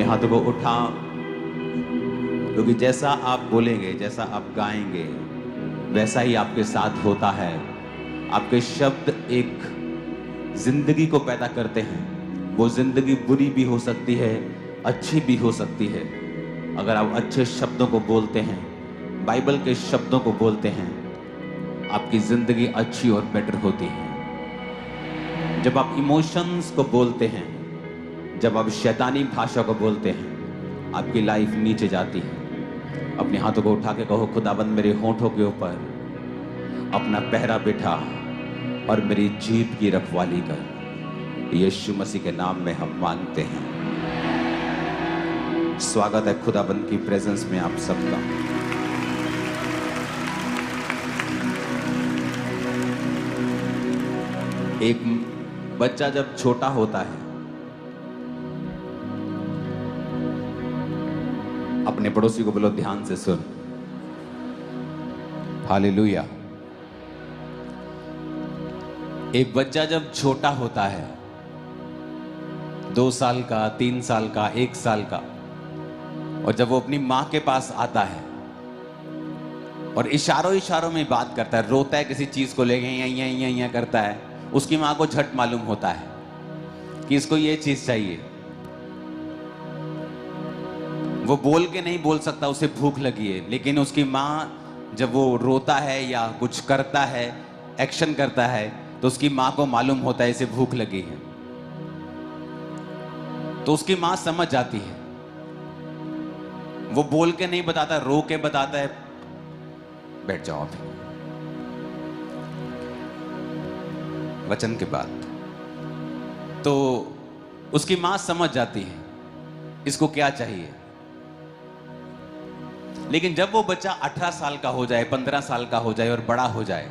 हाथों को उठा, क्योंकि जैसा आप बोलेंगे, जैसा आप गाएंगे, वैसा ही आपके साथ होता है। आपके शब्द एक जिंदगी को पैदा करते हैं। वो जिंदगी बुरी भी हो सकती है, अच्छी भी हो सकती है। अगर आप अच्छे शब्दों को बोलते हैं, बाइबल के शब्दों को बोलते हैं, आपकी जिंदगी अच्छी और बेटर होती है। जब आप इमोशंस को बोलते हैं, जब आप शैतानी भाषा को बोलते हैं, आपकी लाइफ नीचे जाती है। अपने हाथों को उठा के कहो, खुदाबंद मेरे होंठों के ऊपर अपना पहरा बिठा और मेरी जीभ की रखवाली कर। यीशु मसीह के नाम में हम मांगते हैं। स्वागत है खुदाबंद की प्रेजेंस में आप सबका। एक बच्चा जब छोटा होता है, अपने पड़ोसी को बोलो ध्यान से सुन। हालेलुया। एक बच्चा जब छोटा होता है, 2 साल का, 3 साल का, 1 साल का, और जब वो अपनी मां के पास आता है और इशारों इशारों में बात करता है, रोता है किसी चीज को लेके, यहाँ करता है, उसकी मां को झट मालूम होता है कि इसको ये चीज चाहिए। वो बोल के नहीं बोल सकता उसे भूख लगी है, लेकिन उसकी मां जब वो रोता है या कुछ करता है, एक्शन करता है, तो उसकी मां को मालूम होता है इसे भूख लगी है। तो उसकी मां समझ जाती है। वो बोल के नहीं बताता, रो के बताता है, बैठ जाओ अभी, वचन के बाद। तो उसकी मां समझ जाती है इसको क्या चाहिए। लेकिन जब वो बच्चा 18 साल का हो जाए, 15 साल का हो जाए और बड़ा हो जाए,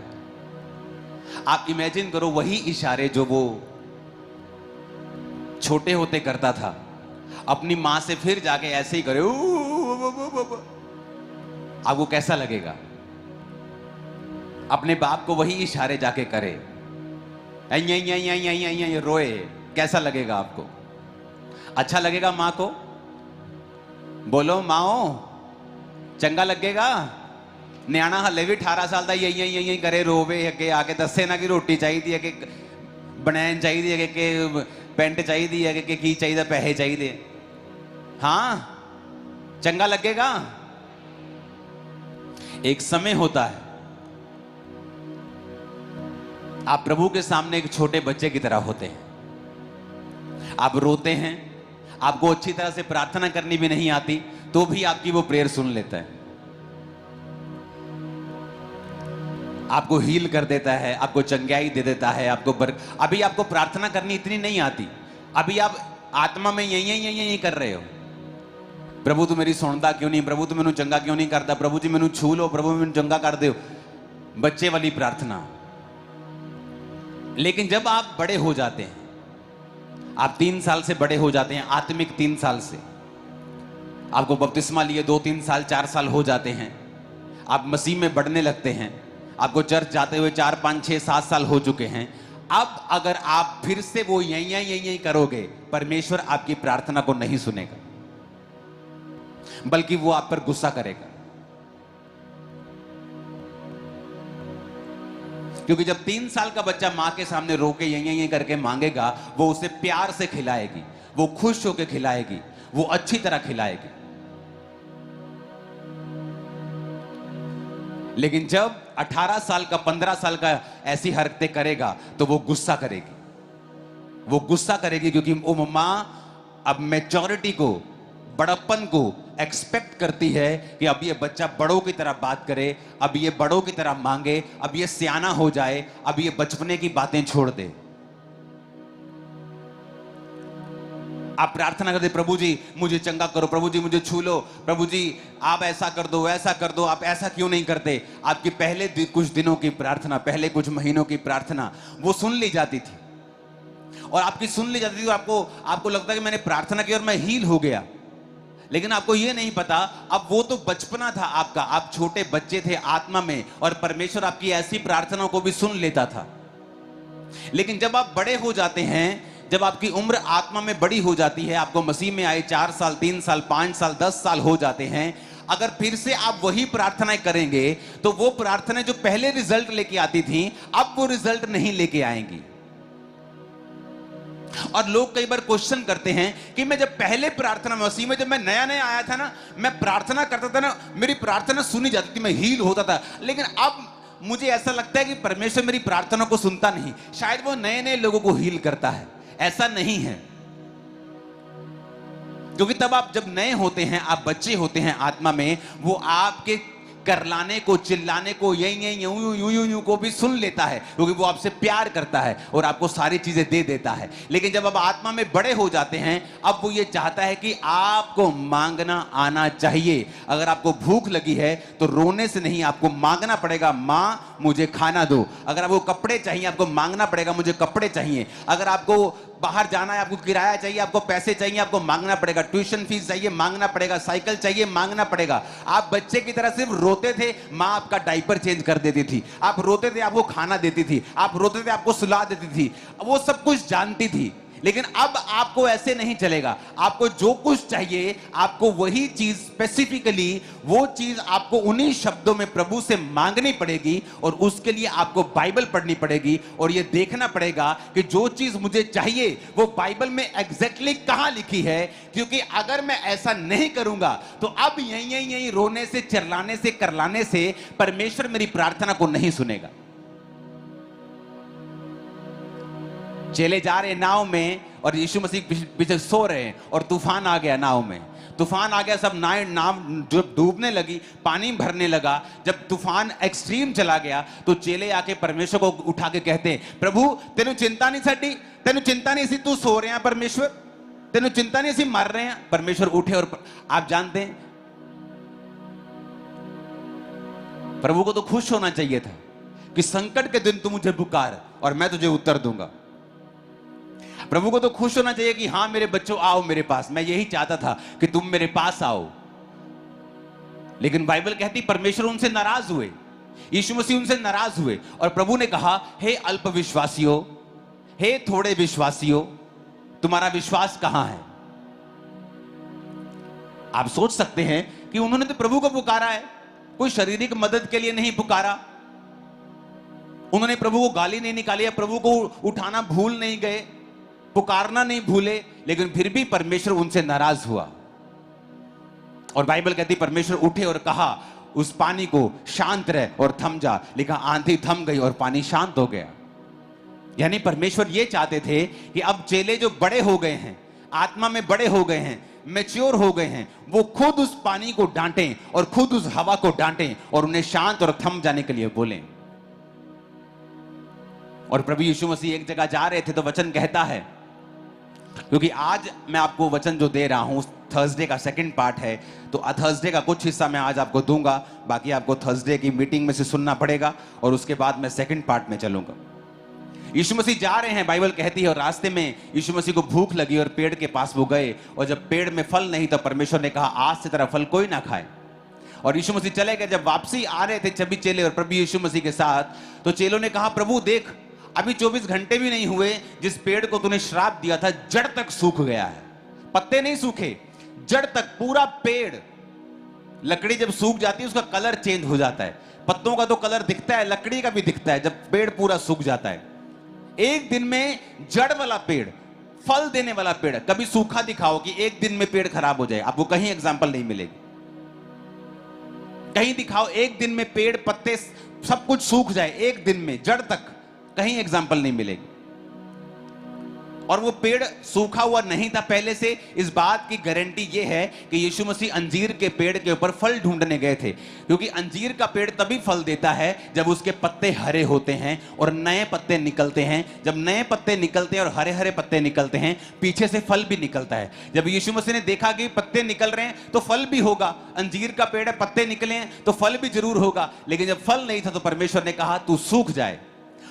आप इमेजिन करो वही इशारे जो वो छोटे होते करता था, अपनी मां से फिर जाके ऐसे ही करे, आपको कैसा लगेगा? अपने बाप को वही इशारे जाके करे, रोए, कैसा लगेगा आपको? अच्छा लगेगा मां को? बोलो माओ, चंगा लगेगा? न्याणा हले भी 18 साल का यही करे, रोवे अगे आके, दसे ना कि रोटी चाहिए है, कि बनैन चाहिए है, कि पेंट चाहिए है, कि चाहिए, पैसे चाहिए। हाँ, चंगा लगेगा? एक समय होता है, आप प्रभु के सामने एक छोटे बच्चे की तरह होते हैं। आप रोते हैं, आपको अच्छी तरह से प्रार्थना करनी भी नहीं आती, तो भी आपकी वो प्रेयर सुन लेता है, आपको हील कर देता है, आपको चंगाई दे देता है, अभी आपको प्रार्थना करनी इतनी नहीं आती, अभी आप आत्मा में यही कर रहे हो। प्रभु तू मेरी सुनता क्यों नहीं? प्रभु तू मैनू चंगा क्यों नहीं करता? प्रभु जी मैनू छू लो, प्रभु मैनू चंगा कर दो। बच्चे वाली प्रार्थना। लेकिन जब आप बड़े हो जाते हैं, आप 3 साल से बड़े हो जाते हैं, आत्मिक 3 साल से, आपको बपतिस्मा लिए 2-3 साल, 4 साल हो जाते हैं, आप मसीह में बढ़ने लगते हैं, आपको चर्च जाते हुए 4, 5, 6, 7 साल हो चुके हैं। अब अगर आप फिर से वो यही करोगे, परमेश्वर आपकी प्रार्थना को नहीं सुनेगा, बल्कि वो आप पर गुस्सा करेगा। क्योंकि जब 3 साल का बच्चा मां के सामने रो के यही करके मांगेगा, वो उसे प्यार से खिलाएगी, वो खुश होकर खिलाएगी, वो अच्छी तरह खिलाएगी। लेकिन जब 18 साल का, 15 साल का ऐसी हरकतें करेगा, तो वो गुस्सा करेगी। वो गुस्सा करेगी क्योंकि वो मां अब मैच्योरिटी को, बड़प्पन को एक्सपेक्ट करती है कि अब ये बच्चा बड़ों की तरह बात करे, अब ये बड़ों की तरह मांगे, अब ये सियाना हो जाए, अब ये बचपने की बातें छोड़ दे। आप प्रार्थना करते, प्रभु जी मुझे चंगा करो, प्रभु जी मुझे छू लो, प्रभु जी आप ऐसा कर दो, ऐसा कर दो। आप ऐसा क्यों नहीं करते? आपकी पहले कुछ दिनों की प्रार्थना, पहले कुछ महीनों की प्रार्थना वो सुन ली जाती थी, और आपकी सुन ली जाती थी, और आपको लगता है कि मैंने प्रार्थना की और मैं हील हो गया। लेकिन आपको यह नहीं पता, अब वो तो बचपना था आपका, आप छोटे बच्चे थे आत्मा में, और परमेश्वर आपकी ऐसी प्रार्थनाओं को भी सुन लेता था। लेकिन जब आप बड़े हो जाते हैं, जब आपकी उम्र आत्मा में बड़ी हो जाती है, आपको मसीह में आए 4 साल, 3 साल, 5 साल, 10 साल हो जाते हैं, अगर फिर से आप वही प्रार्थनाएं करेंगे तो वो प्रार्थनाएं जो पहले रिजल्ट लेके आती थी, अब वो रिजल्ट नहीं लेके आएंगी। और लोग कई बार क्वेश्चन करते हैं कि मैं जब पहले प्रार्थना मसीह में, जब मैं नया नया आया था ना, मैं प्रार्थना करता था ना, मेरी प्रार्थना सुनी जाती थी, मैं हील होता था। लेकिन अब मुझे ऐसा लगता है कि परमेश्वर मेरी प्रार्थना को सुनता नहीं। शायद वो नए नए लोगों को हील करता है, ऐसा नहीं है। क्योंकि तब आप जब नए होते हैं, आप बच्चे होते हैं आत्मा में, वो आपके करलाने को, चिल्लाने को, यूं को भी सुन लेता है, क्योंकि वो आपसे प्यार करता है और आपको सारी चीजें दे देता है। लेकिन जब आप आत्मा में बड़े हो जाते हैं, अब वो ये चाहता है कि आपको मांगना आना चाहिए। अगर आपको भूख लगी है तो रोने से नहीं, आपको मांगना पड़ेगा, माँ मुझे खाना दो। अगर आपको कपड़े चाहिए, आपको मांगना पड़ेगा, मुझे कपड़े चाहिए। अगर आपको बाहर जाना है, आपको किराया चाहिए, आपको पैसे चाहिए, आपको मांगना पड़ेगा। ट्यूशन फीस चाहिए, मांगना पड़ेगा। साइकिल चाहिए, मांगना पड़ेगा। आप बच्चे की तरह सिर्फ रोते थे, माँ आपका डायपर चेंज कर देती थी। आप रोते थे, आपको खाना देती थी। आप रोते थे, आपको सुला देती थी। वो सब कुछ जानती थी। लेकिन अब आपको ऐसे नहीं चलेगा। आपको जो कुछ चाहिए, आपको वही चीज स्पेसिफिकली, वो चीज आपको उन्हीं शब्दों में प्रभु से मांगनी पड़ेगी। और उसके लिए आपको बाइबल पढ़नी पड़ेगी और ये देखना पड़ेगा कि जो चीज मुझे चाहिए वो बाइबल में एग्जैक्टली कहां लिखी है। क्योंकि अगर मैं ऐसा नहीं करूंगा तो अब यहीं रोने से, चिल्लाने से, करलाने से परमेश्वर मेरी प्रार्थना को नहीं सुनेगा। चेले जा रहे नाव में और यीशु मसीह पीछे सो रहे हैं और तूफान आ गया नाव में। तूफान आ गया, सब नाव जब डूबने लगी, पानी भरने लगा। जब तूफान एक्सट्रीम चला गया तो चेले आके परमेश्वर को उठा के कहते हैं, प्रभु तेनु चिंता नहीं साडी, तेनु चिंता नहीं सी, तू सो रहे हैं परमेश्वर, तेनु चिंता नहीं सी, मर रहे हैं। परमेश्वर उठे और आप जानते हैं प्रभु को तो खुश होना चाहिए था कि संकट के दिन तू मुझे पुकार और मैं तुझे उत्तर दूंगा। प्रभु को तो खुश होना चाहिए कि हाँ मेरे बच्चों आओ मेरे पास, मैं यही चाहता था कि तुम मेरे पास आओ। लेकिन बाइबल कहती परमेश्वर उनसे नाराज हुए, यीशु मसीह उनसे नाराज हुए और प्रभु ने कहा, हे अल्प विश्वासियों, हे थोड़े विश्वासियों, तुम्हारा विश्वास कहां है। आप सोच सकते हैं कि उन्होंने तो प्रभु को पुकारा है, कोई शारीरिक मदद के लिए नहीं पुकारा। उन्होंने प्रभु को गाली नहीं निकाली, प्रभु को उठाना भूल नहीं गए, पुकारना नहीं भूले, लेकिन फिर भी परमेश्वर उनसे नाराज हुआ। और बाइबल कहती परमेश्वर उठे और कहा उस पानी को शांत रह और थम जा। लिखा आंधी थम गई और पानी शांत हो गया। यानी परमेश्वर ये चाहते थे कि अब चेले जो बड़े हो गए हैं, आत्मा में बड़े हो गए हैं, मैच्योर हो गए हैं, वो खुद उस पानी को डांटें और खुद उस हवा को डांटें और उन्हें शांत और थम जाने के लिए बोलें। और प्रभु यीशु मसीह एक जगह जा रहे थे तो वचन कहता है, क्योंकि आज मैं आपको वचन जो दे रहा हूं थर्सडे का सेकंड पार्ट है, तो थर्सडे का कुछ हिस्सा मैं आज आपको दूंगा, बाकी आपको थर्सडे की मीटिंग में से सुनना पड़ेगा और उसके बाद मैं सेकंड पार्ट में चलूंगा। यीशु मसीह जा रहे हैं, बाइबल कहती है, और रास्ते में यीशु मसीह को भूख लगी और पेड़ के पास वो गए, और जब पेड़ में फल नहीं तो परमेश्वर ने कहा आज से तेरा फल कोई ना खाए। और यीशु मसीह चले गए। जब वापसी आ रहे थे सभी चेले और प्रभु यीशु मसीह के साथ, तो चेलों ने कहा प्रभु देख, अभी 24 घंटे भी नहीं हुए, जिस पेड़ को तूने श्राप दिया था जड़ तक सूख गया है। पत्ते नहीं सूखे, जड़ तक पूरा पेड़। लकड़ी जब सूख जाती है उसका कलर चेंज हो जाता है, पत्तों का तो कलर दिखता है, लकड़ी का भी दिखता है जब पेड़ पूरा सूख जाता है। एक दिन में जड़ वाला पेड़, फल देने वाला पेड़, कभी सूखा दिखाओ कि एक दिन में पेड़ खराब हो जाए, आपको कहीं एग्जांपल नहीं मिलेगी। कहीं दिखाओ एक दिन में पेड़, पत्ते सब कुछ सूख जाए एक दिन में जड़ तक, कहीं एग्जांपल नहीं मिलेगी। और वो पेड़ सूखा हुआ नहीं था पहले से। इस बात की गारंटी ये है कि यीशु मसीह अंजीर के पेड़ के ऊपर फल ढूंढने गए थे, क्योंकि अंजीर का पेड़ तभी फल देता है जब उसके पत्ते हरे होते हैं और नए पत्ते निकलते हैं। जब नए पत्ते निकलते हैं और हरे हरे पत्ते निकलते हैं, पीछे से फल भी निकलता है। जब यीशु मसीह ने देखा कि पत्ते निकल रहे हैं तो फल भी होगा, अंजीर का पेड़ है, पत्ते निकले हैं तो फल भी जरूर होगा। लेकिन जब फल नहीं था तो परमेश्वर ने कहा तू सूख जाए,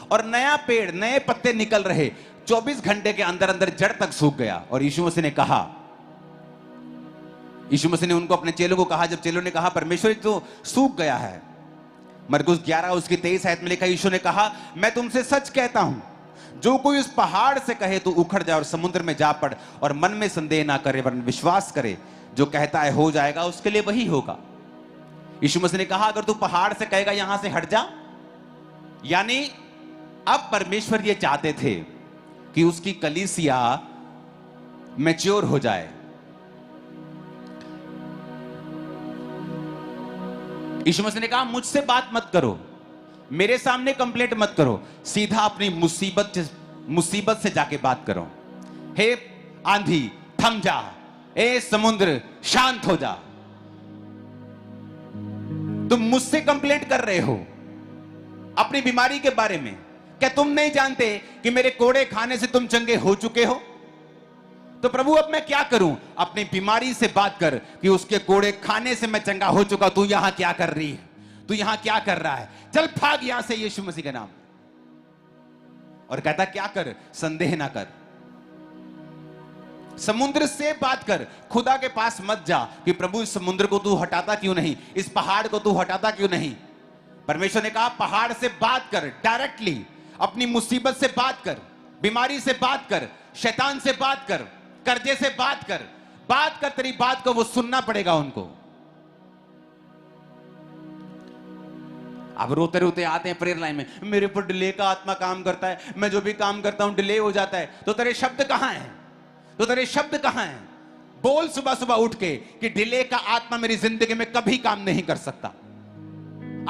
और नया पेड़, नए पत्ते निकल रहे, 24 घंटे के अंदर अंदर जड़ तक सूख गया। और यीशु मसीह ने कहा, यीशु मसीह ने उनको, अपने चेलों को कहा, जब चेलों ने कहा परमेश्वर तो सूख गया है, मरकुस 11 उसकी 23 आयत में लिखा, यीशु ने कहा मैं तुमसे सच कहता हूं, जो कोई उस पहाड़ से कहे तू उखड़ जा और समुद्र में जा पड़, और मन में संदेह ना करे वरन विश्वास करे, जो कहता है हो जाएगा, उसके लिए वही होगा। यीशु मसीह ने कहा अगर तू पहाड़ से कहेगा यहां से हट जा, यानी अब परमेश्वर ये चाहते थे कि उसकी कलीसिया मैच्योर हो जाए। यीशु मसीह ने कहा मुझसे बात मत करो, मेरे सामने कंप्लेंट मत करो, सीधा अपनी मुसीबत से जाके बात करो। हे आंधी थम जा, ए समुद्र शांत हो जा। तुम मुझसे कंप्लेंट कर रहे हो अपनी बीमारी के बारे में, क्या तुम नहीं जानते कि मेरे कोड़े खाने से तुम चंगे हो चुके हो? तो प्रभु अब मैं क्या करूं? अपनी बीमारी से बात कर कि उसके कोड़े खाने से मैं चंगा हो चुका, तू यहां क्या कर रही है, तू यहां क्या कर रहा है, चल भाग यहां से यीशु मसीह के नाम। और कहता क्या कर, संदेह ना कर, समुद्र से बात कर, खुदा के पास मत जा कि प्रभु इस समुद्र को तू हटाता क्यों नहीं, इस पहाड़ को तू हटाता क्यों नहीं। परमेश्वर ने कहा पहाड़ से बात कर, डायरेक्टली अपनी मुसीबत से बात कर, बीमारी से बात कर, शैतान से बात कर, कर्जे से बात कर, तेरी बात को वो सुनना पड़ेगा उनको। अब रोते रोते आते हैं प्रेयर लाइन में, मेरे पर डिले का आत्मा काम करता है, मैं जो भी काम करता हूं डिले हो जाता है। तो तेरे शब्द कहां हैं? तो तेरे शब्द कहां हैं? बोल सुबह सुबह उठ के कि डिले का आत्मा मेरी जिंदगी में कभी काम नहीं कर सकता।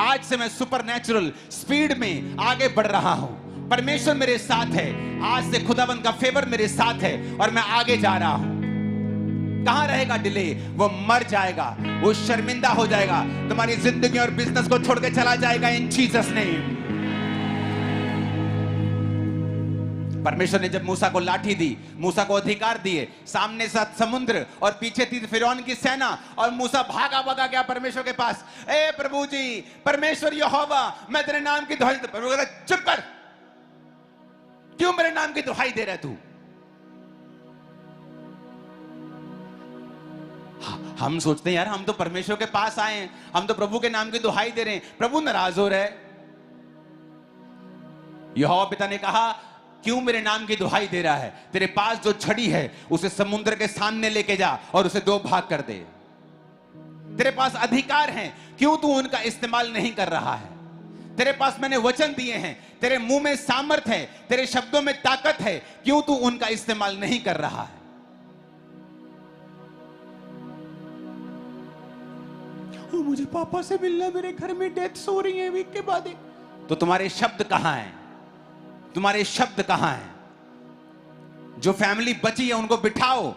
आज से मैं सुपरनैचुरल स्पीड में आगे बढ़ रहा हूं, परमेश्वर मेरे साथ है, आज से खुदाबंद का फेवर मेरे साथ है और मैं आगे जा रहा हूं। कहां रहेगा डिले? वो मर जाएगा, वो शर्मिंदा हो जाएगा, तुम्हारी जिंदगी और बिजनेस को छोड़ के चला जाएगा इन जीसस नेम। परमेश्वर ने जब मूसा को लाठी दी, मूसा को अधिकार दिए, सामने साथ समुद्र और पीछे थी फिरौन की सेना, और मूसा भागा भागा गया परमेश्वर के पास, ए प्रभु जी, परमेश्वर यहोवा, मैं तेरे नाम की दुहाई, प्रभु कहता चुप कर, क्यों मेरे नाम की दुहाई दे रहा तू? हम सोचते हैं यार हम तो परमेश्वर के पास आए हैं, हम तो प्रभु के नाम की दुहाई दे रहे हैं, प्रभु नाराज हो रहा है। यहोवा पिता ने कहा क्यों मेरे नाम की दुहाई दे रहा है? तेरे पास जो छड़ी है उसे समुद्र के सामने लेके जा और उसे दो भाग कर दे। तेरे पास अधिकार है, क्यों तू उनका इस्तेमाल नहीं कर रहा है? तेरे पास मैंने वचन दिए हैं, तेरे मुंह में सामर्थ है, तेरे शब्दों में ताकत है, क्यों तू उनका इस्तेमाल नहीं कर रहा है? मुझे पापा से मिलना, मेरे घर में डेथ्स हो रही है वीक के बाद। तो तुम्हारे शब्द कहां हैं? तुम्हारे शब्द कहां हैं? जो फैमिली बची है उनको बिठाओ,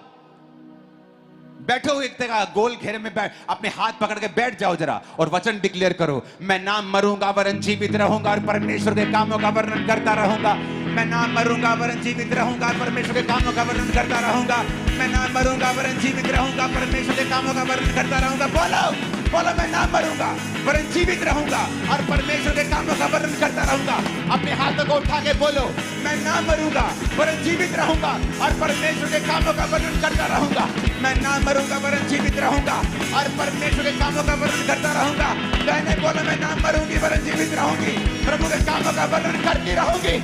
बैठो एक जगह गोल घेरे में बैठ, अपने हाथ पकड़ के बैठ जाओ जरा और वचन डिक्लेयर करो, मैं ना मरूंगा वरन जीवित रहूंगा और परमेश्वर के कामों का वर्णन करता रहूंगा। मैं ना मरूंगा वरन जीवित रहूंगा और परमेश्वर के कामों का वर्णन करता रहूंगा। मैं ना मरूंगा वरन जीवित रहूंगा, परमेश्वर के कामों का वर्णन करता रहूंगा। बोलो बोलो, मैं ना मरूंगा वरन जीवित रहूंगा और परमेश्वर के कामों का वर्णन करता रहूंगा। अपने हाथों को उठा के बोलो, मैं ना मरूंगा वरन जीवित रहूंगा और परमेश्वर के कामों का वर्णन करता रहूंगा। मैं ना मरूंगा वरन जीवित रहूंगा और परमेश्वर के कामों का वर्णन करता रहूंगा। कहने बोलो, मैं ना मरूंगी वरन जीवित रहूंगी, प्रभु के कामों का वर्णन करती रहूंगी।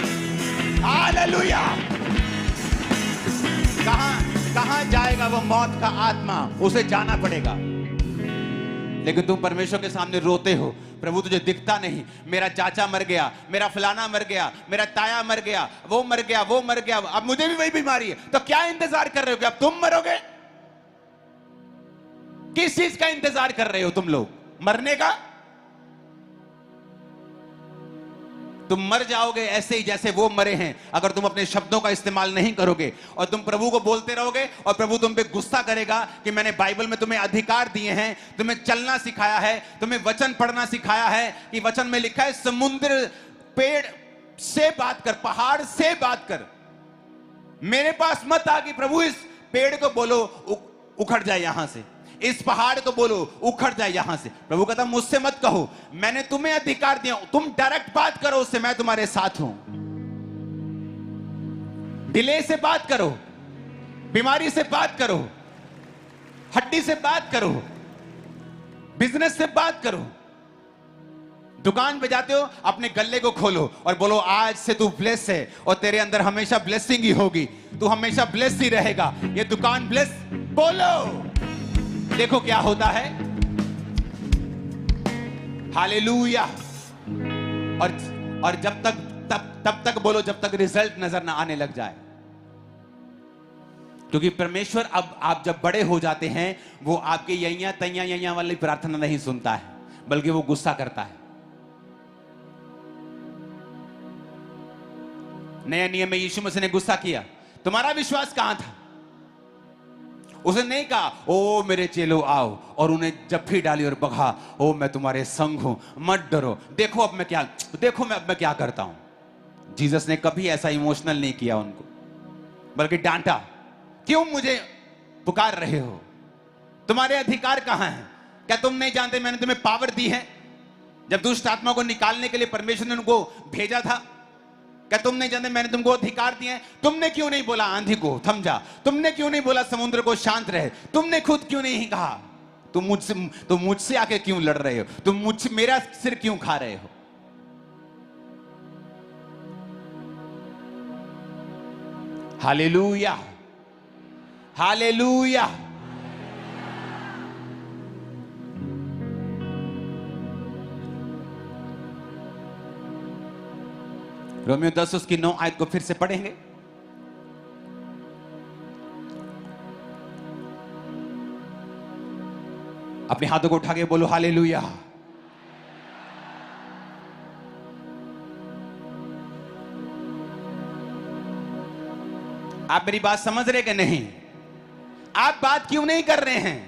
हालेलुया। कहां जाएगा वो मौत का आत्मा? उसे जाना पड़ेगा। लेकिन तुम परमेश्वर के सामने रोते हो, प्रभु तुझे दिखता नहीं, मेरा चाचा मर गया, मेरा फलाना मर गया, मेरा ताया मर गया, वो मर गया, वो मर गया, अब मुझे भी वही बीमारी है। तो क्या इंतजार कर रहे हो कि अब तुम मरोगे? किस चीज का इंतजार कर रहे हो तुम लोग? मरने का? तुम मर जाओगे ऐसे ही जैसे वो मरे हैं अगर तुम अपने शब्दों का इस्तेमाल नहीं करोगे और तुम प्रभु को बोलते रहोगे और प्रभु तुम पे गुस्सा करेगा कि मैंने बाइबल में तुम्हें अधिकार दिए हैं, तुम्हें चलना सिखाया है, तुम्हें वचन पढ़ना सिखाया है कि वचन में लिखा है समुद्र पेड़ से बात कर, पहाड़ से बात कर, मेरे पास मत आ कि प्रभु इस पेड़ को बोलो उखड़ जाए यहां से, इस पहाड़ को बोलो उखड़ जाए यहां से। प्रभु कहता मुझसे मत कहो, मैंने तुम्हें अधिकार दिया, तुम डायरेक्ट बात करो उससे, मैं तुम्हारे साथ हूं। डिले से बात करो, बीमारी से बात करो, हड्डी से बात करो, बिजनेस से बात करो, दुकान पे जाते हो, अपने गल्ले को खोलो और बोलो आज से तू ब्लेस है और तेरे अंदर हमेशा ब्लेसिंग ही होगी, तू हमेशा ब्लेस ही रहेगा। ये दुकान ब्लेस बोलो, देखो क्या होता है। हालेलुया। और जब तब तक बोलो जब तक रिजल्ट नजर ना आने लग जाए, क्योंकि परमेश्वर अब आप जब बड़े हो जाते हैं वो आपके यैया तैया यैया वाली प्रार्थना नहीं सुनता है, बल्कि वो गुस्सा करता है। नया नियम में यीशु मसीह ने गुस्सा किया, तुम्हारा विश्वास कहां था? उसने नहीं कहा ओ मेरे चेलो आओ और उन्हें जप्फी डाली और बगा, ओ मैं तुम्हारे संग हूं, मत डरो, देखो अब मैं क्या करता हूं। जीसस ने कभी ऐसा इमोशनल नहीं किया उनको, बल्कि डांटा, क्यों मुझे पुकार रहे हो? तुम्हारे अधिकार कहां है? क्या तुम नहीं जानते मैंने तुम्हें पावर दी है? जब दुष्ट आत्मा को निकालने के लिए परमेश्वर ने उनको भेजा था, क्या तुम नहीं जानते मैंने तुमको अधिकार दिए हैं? तुमने क्यों नहीं बोला आंधी को थम जा? तुमने क्यों नहीं बोला समुद्र को शांत रहे? तुमने खुद क्यों नहीं कहा? तुम मुझसे आके क्यों लड़ रहे हो? तुम मुझसे मेरा सिर क्यों खा रहे हो? Hallelujah, hallelujah. रोमियो 10 उसकी 9 आयत को फिर से पढ़ेंगे। अपने हाथों को उठा के बोलो हालेलुया। आप मेरी बात समझ रहे कि नहीं? आप बात क्यों नहीं कर रहे हैं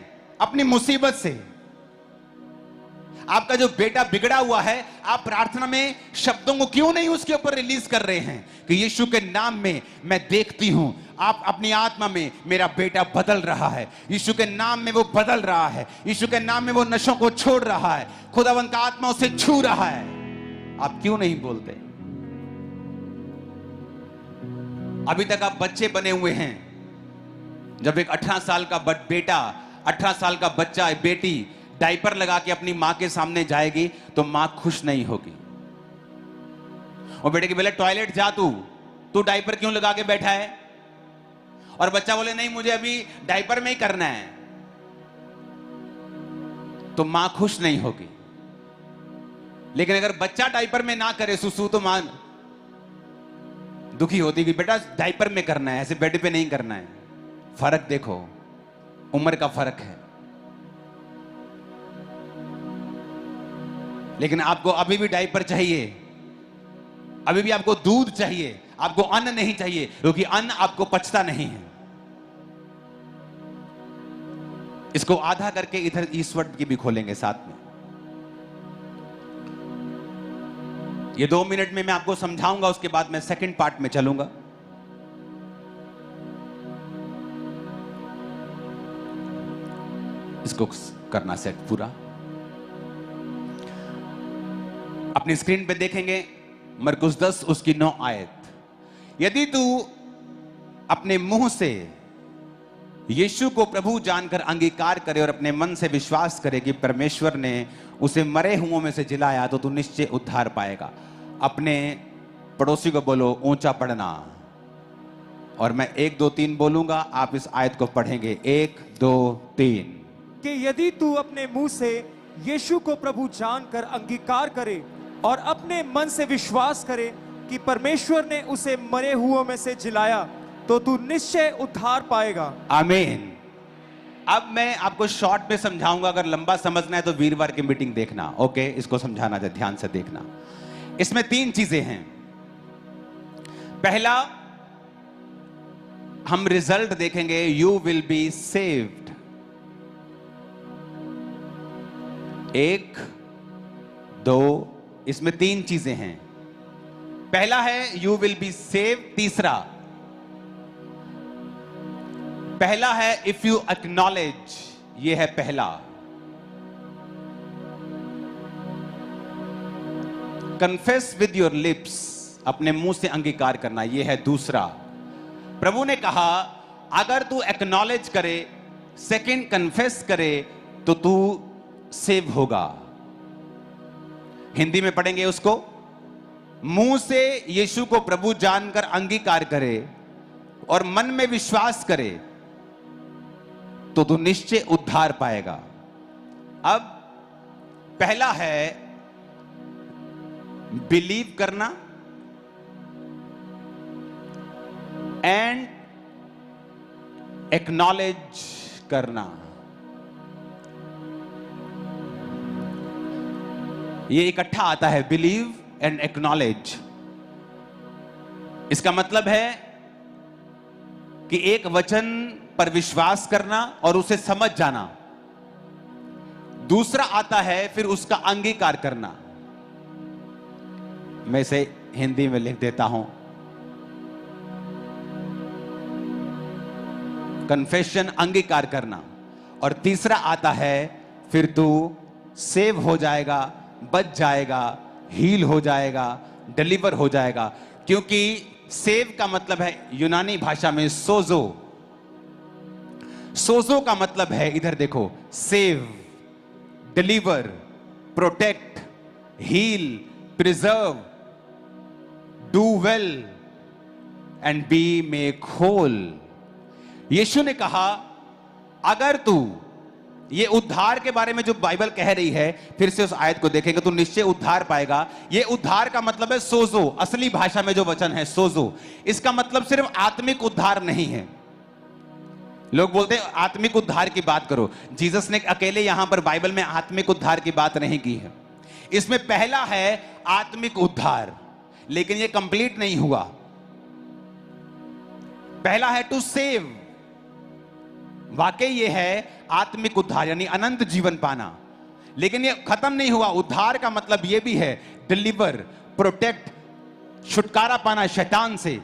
अपनी मुसीबत से? आपका जो बेटा बिगड़ा हुआ है, आप प्रार्थना में शब्दों को क्यों नहीं उसके ऊपर रिलीज कर रहे हैं कि यीशु के नाम में मैं देखती हूं आप अपनी आत्मा में मेरा बेटा बदल रहा है, यीशु के नाम में वो बदल रहा है, यीशु के नाम में वो नशों को छोड़ रहा है, खुदावंत का आत्मा उसे छू रहा है। आप क्यों नहीं बोलते? अभी तक आप बच्चे बने हुए हैं। जब एक 18 साल का बेटा, 18 साल का बच्चा, बेटी डायपर लगा के अपनी मां के सामने जाएगी तो मां खुश नहीं होगी। और बेटे के बोले टॉयलेट जा, तू डायपर क्यों लगा के बैठा है? और बच्चा बोले नहीं मुझे अभी डायपर में ही करना है, तो मां खुश नहीं होगी। लेकिन अगर बच्चा डायपर में ना करे सुसु, तो मां दुखी होती कि बेटा डायपर में करना है, ऐसे बेड पे नहीं करना है। फर्क देखो, उम्र का फर्क है। लेकिन आपको अभी भी डायपर चाहिए, अभी भी आपको दूध चाहिए, आपको अन्न नहीं चाहिए, क्योंकि अन्न आपको पचता नहीं है। इसको आधा करके इधर ईश्वर की भी खोलेंगे साथ में। ये 2 मिनट में मैं आपको समझाऊंगा, उसके बाद मैं सेकंड पार्ट में चलूंगा। इसको करना सेट पूरा। अपनी स्क्रीन पे देखेंगे मरकुस 10 उसकी 9 आयत। यदि तू अपने मुंह से यीशु को प्रभु जानकर अंगीकार करे और अपने मन से विश्वास करे कि परमेश्वर ने उसे मरे हुओं में से जिलाया, तो तू निश्चय उद्धार पाएगा। अपने पड़ोसी को बोलो ऊंचा पढ़ना, और मैं 1 2 3 बोलूंगा, आप इस आयत को पढ़ेंगे। 1 2 3 कि यदि तू अपने मुंह से यीशु को प्रभु जानकर अंगीकार करे और अपने मन से विश्वास करे कि परमेश्वर ने उसे मरे हुओं में से जिलाया, तो तू निश्चय उद्धार पाएगा। आमीन। अब मैं आपको शॉर्ट में समझाऊंगा, अगर लंबा समझना है तो वीरवार की मीटिंग देखना। ओके, इसको समझाना है, ध्यान से देखना। इसमें 3 चीजें हैं। पहला, हम रिजल्ट देखेंगे, यू विल बी सेव्ड। 1 2, इसमें 3 चीजें हैं। पहला है यू विल बी सेव। तीसरा, पहला है इफ यू एक्नॉलेज, ये है पहला। कन्फेस विद योर लिप्स, अपने मुंह से अंगीकार करना, ये है दूसरा। प्रभु ने कहा अगर तू एक्नॉलेज करे, सेकंड कन्फेस करे, तो तू सेव होगा। हिंदी में पढ़ेंगे उसको। मुंह से यीशु को प्रभु जानकर अंगीकार करे और मन में विश्वास करे तो तू निश्चय उद्धार पाएगा। अब पहला है बिलीव करना एंड एक्नॉलेज करना। ये इकट्ठा आता है, बिलीव एंड एक्नॉलेज। इसका मतलब है कि एक वचन पर विश्वास करना और उसे समझ जाना। दूसरा आता है फिर उसका अंगीकार करना। मैं इसे हिंदी में लिख देता हूं। कन्फेशन, अंगीकार करना। और तीसरा आता है फिर तू सेव हो जाएगा, बच जाएगा, हील हो जाएगा, डिलीवर हो जाएगा। क्योंकि सेव का मतलब है यूनानी भाषा में सोजो। सोजो का मतलब है, इधर देखो, save, deliver, protect, heal, preserve, do well and be make whole. Yeshu ने कहा अगर तू ये उद्धार के बारे में जो बाइबल कह रही है, फिर से उस आयत को देखेंगे तो निश्चय उद्धार पाएगा। ये उद्धार का मतलब है सोजो। असली भाषा में जो वचन है सोजो, इसका मतलब सिर्फ आत्मिक उद्धार नहीं है। लोग बोलते हैं आत्मिक उद्धार की बात करो। जीसस ने अकेले यहां पर बाइबल में आत्मिक उद्धार की बात नहीं की है। इसमें पहला है आत्मिक उद्धार, लेकिन ये कंप्लीट नहीं हुआ। पहला है टू सेव। वाकई ये है आत्मिक उद्धार यानी अनंत जीवन पाना, लेकिन ये खत्म नहीं हुआ। उद्धार का मतलब ये भी है डिलीवर, प्रोटेक्ट, छुटकारा पाना, शैतान से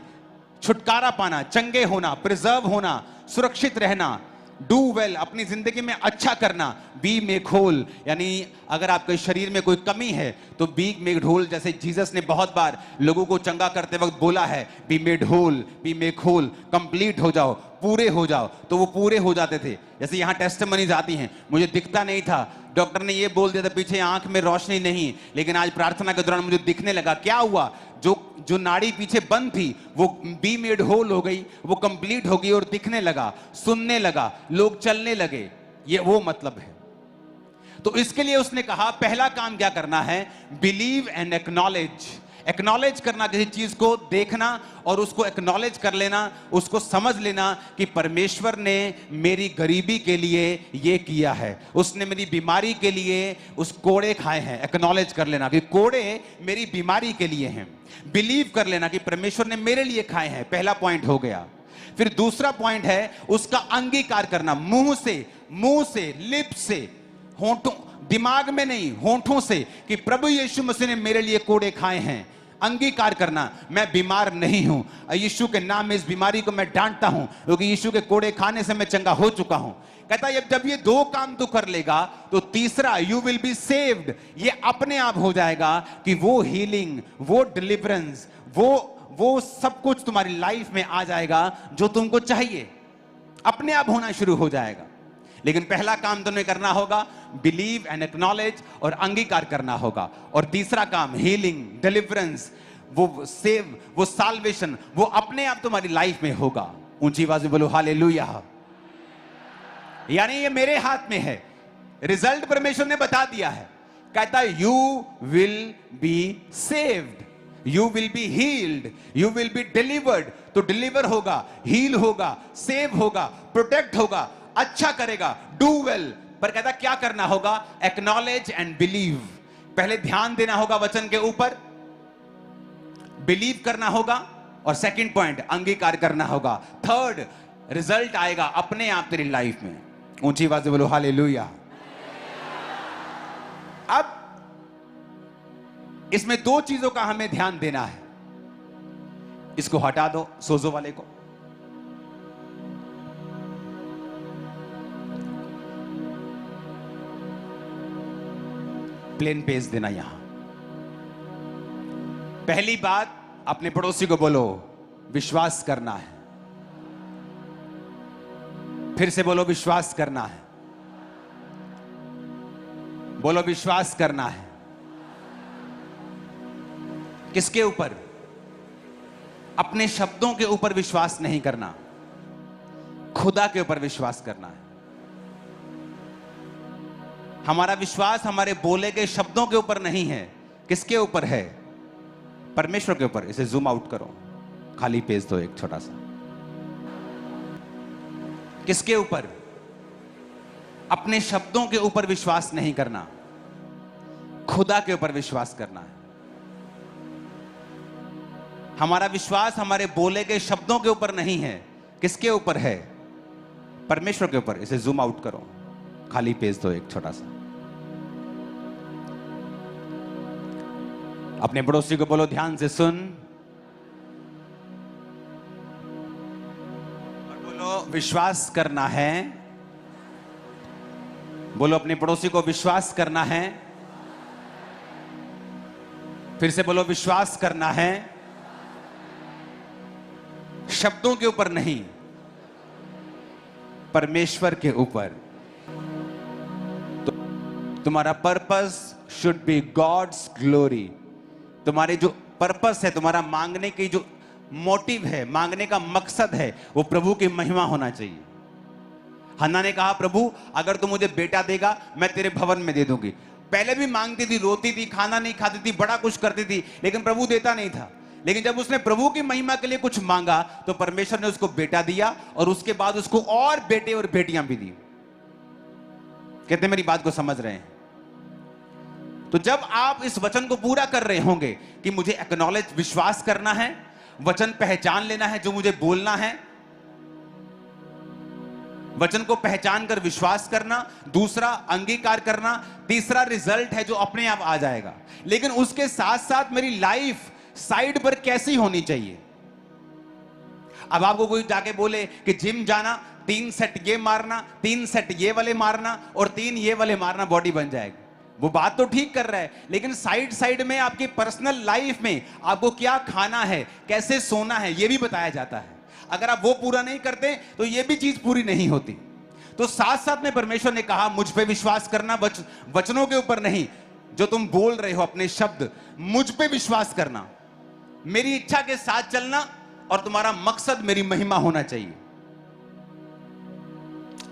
छुटकारा पाना, चंगे होना, प्रिजर्व होना, सुरक्षित रहना, डू वेल, अपनी जिंदगी में अच्छा करना, बी मेक होल, यानी अगर आपके शरीर में कोई कमी है तो बी मेड होल। जैसे जीसस ने बहुत बार लोगों को चंगा करते वक्त बोला है be made whole, be make whole, complete हो जाओ, पूरे हो जाओ, तो वो पूरे हो जाते थे। जैसे यहां टेस्टिमनीज आती हैं, मुझे दिखता नहीं था, डॉक्टर ने ये बोल दिया था पीछे आंख में रोशनी नहीं, लेकिन आज प्रार्थना के दौरान मुझे दिखने लगा। क्या हुआ? जो नाड़ी पीछे बंद थी वो बी मेड होल हो गई, वो कंप्लीट हो गई और दिखने लगा, सुनने लगा, लोग चलने लगे। ये वो मतलब है। तो इसके लिए उसने कहा पहला काम क्या करना है? Believe and acknowledge. एक्नॉलेज करना, किसी चीज को देखना और उसको एक्नॉलेज कर लेना, उसको समझ लेना कि परमेश्वर ने मेरी गरीबी के लिए ये किया है, उसने मेरी बीमारी के लिए उस कोड़े खाए हैं। एक्नॉलेज कर लेना कि कोड़े मेरी बीमारी के लिए हैं। बिलीव कर लेना कि परमेश्वर ने मेरे लिए खाए हैं। पहला पॉइंट हो गया। फिर दूसरा पॉइंट है उसका अंगीकार करना, मुंह से, लिप से, होंठों, दिमाग में नहीं, होंठों से, कि प्रभु यीशु मसीह ने मेरे लिए कोड़े खाए हैं। अंगीकार करना, मैं बीमार नहीं हूं, यीशु के नाम में इस बीमारी को मैं डांटता हूं, क्योंकि यीशु के कोड़े खाने से मैं चंगा हो चुका हूं। कहता है जब ये दो काम तू कर लेगा तो तीसरा, यू विल बी सेव्ड, ये अपने आप हो जाएगा कि वो हीलिंग, वो डिलीवरेंस, वो सब कुछ तुम्हारी लाइफ में आ जाएगा जो तुमको चाहिए, अपने आप होना शुरू हो जाएगा। लेकिन पहला काम तुम्हें करना होगा बिलीव एंड एक्नॉलेज, और अंगीकार करना होगा। और तीसरा काम हीलिंग, डिलीवरेंस, वो सेव, वो साल्वेशन, वो अपने आप तुम्हारी लाइफ में होगा। ऊंची आवाज में बोलो हालेलुया। यानी ये मेरे हाथ में है, रिजल्ट परमेश्वर ने बता दिया है। कहता है you will be saved, you will be healed, you will be delivered. तो डिलीवर होगा, हील होगा, सेव होगा, प्रोटेक्ट होगा, अच्छा करेगा, डू वेल। पर कहता क्या करना होगा? Acknowledge and believe. पहले ध्यान देना होगा वचन के ऊपर, बिलीव करना होगा, और सेकंड पॉइंट अंगीकार करना होगा। थर्ड, रिजल्ट आएगा अपने आप तेरी लाइफ में। ऊंची आवाज से बोलो हालेलुया। अब इसमें दो चीजों का हमें ध्यान देना है। इसको हटा दो, सोजो वाले को। प्लेन पेज देना यहां। पहली बात, अपने पड़ोसी को बोलो विश्वास करना है। फिर से बोलो विश्वास करना है। बोलो विश्वास करना है। किसके ऊपर? अपने शब्दों के ऊपर विश्वास नहीं करना, खुदा के ऊपर विश्वास करना है। हमारा विश्वास हमारे बोले गए शब्दों के ऊपर नहीं है। किसके ऊपर है? परमेश्वर के ऊपर। इसे जूम आउट करो, खाली पेज दो एक छोटा सा। किसके ऊपर? अपने शब्दों के ऊपर विश्वास नहीं करना, खुदा के ऊपर विश्वास करना है। हमारा विश्वास हमारे बोले गए शब्दों के ऊपर नहीं है। किसके ऊपर है? परमेश्वर के ऊपर। इसे जूम आउट करो, खाली पेज दो एक छोटा सा। अपने पड़ोसी को बोलो, ध्यान से सुन, और बोलो विश्वास करना है। बोलो अपने पड़ोसी को, विश्वास करना है। फिर से बोलो, विश्वास करना है, शब्दों के ऊपर नहीं, परमेश्वर के ऊपर। तो तुम्हारा purpose should be God's glory. तुम्हारे जो पर्पस है, तुम्हारा मांगने की जो मोटिव है, मांगने का मकसद है, वो प्रभु की महिमा होना चाहिए। हन्ना ने कहा, प्रभु अगर तू मुझे बेटा देगा मैं तेरे भवन में दे दूंगी। पहले भी मांगती थी, रोती थी, खाना नहीं खाती थी, बड़ा कुछ करती थी, लेकिन प्रभु देता नहीं था। लेकिन जब उसने प्रभु की महिमा के लिए कुछ मांगा तो परमेश्वर ने उसको बेटा दिया, और उसके बाद उसको और बेटे और बेटियां भी दी। कहते मेरी बात को समझ रहे हैं? तो जब आप इस वचन को पूरा कर रहे होंगे कि मुझे एक्नॉलेज, विश्वास करना है, वचन पहचान लेना है जो मुझे बोलना है, वचन को पहचान कर विश्वास करना, दूसरा अंगीकार करना, तीसरा रिजल्ट है जो अपने आप आ जाएगा। लेकिन उसके साथ साथ मेरी लाइफ साइड पर कैसी होनी चाहिए? अब आपको कोई जाके बोले कि जिम जाना, 3 सेट ये मारना, 3 सेट ये वाले मारना और 3 ये वाले मारना, बॉडी बन जाएगी। वो बात तो ठीक कर रहा है, लेकिन साइड साइड में आपकी पर्सनल लाइफ में आपको क्या खाना है, कैसे सोना है, ये भी बताया जाता है। अगर आप वो पूरा नहीं करते तो ये भी चीज पूरी नहीं होती। तो साथ साथ में परमेश्वर ने कहा, मुझ पे विश्वास करना, वचनों के ऊपर नहीं, जो तुम बोल रहे हो अपने शब्द, मुझ पे विश्वास करना, मेरी इच्छा के साथ चलना, और तुम्हारा मकसद मेरी महिमा होना चाहिए।